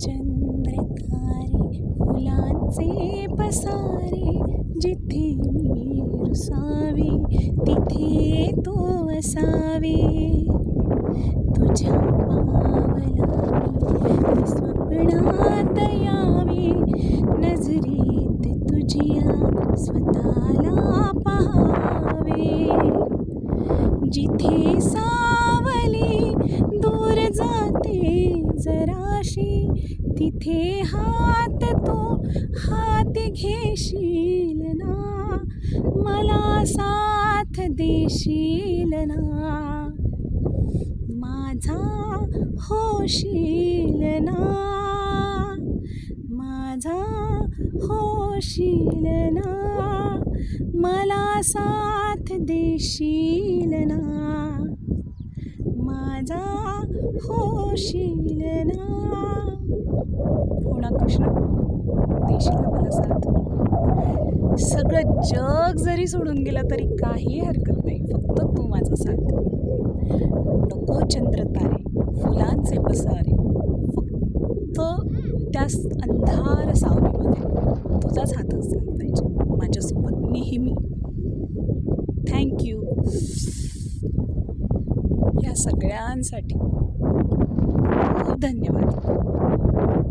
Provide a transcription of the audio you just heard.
चंद्र तारे फुलांचे पसारे, जिथे मी रुसावे तिथे तो असावे. तुझ्या पावलांनी स्वप्नात यावे, नजरेत तुझ्या स्वतःला पहावे. जिथे सावली दूर जाते जराशी, तिथे हात घेशील ना, मला साथ देशील ना, माझा होशील ना, माझा होशील ना, मला साथ देशील ना, माझा होशील ना. हो ना कृष्ण, देशील ना मला साथ. सगळं जग जरी सोडून गेलं तरी काही हरकत नाही, फक्त तू माझा साथ. नको चंद्र तारे फुलांचे पसारे, फक्त त्या अंधार सावलीमध्ये तुझाच हात असला पाहिजे माझ्यासोबत नेहमी. थँक्यू या सगळ्यांसाठी, खूप धन्यवाद.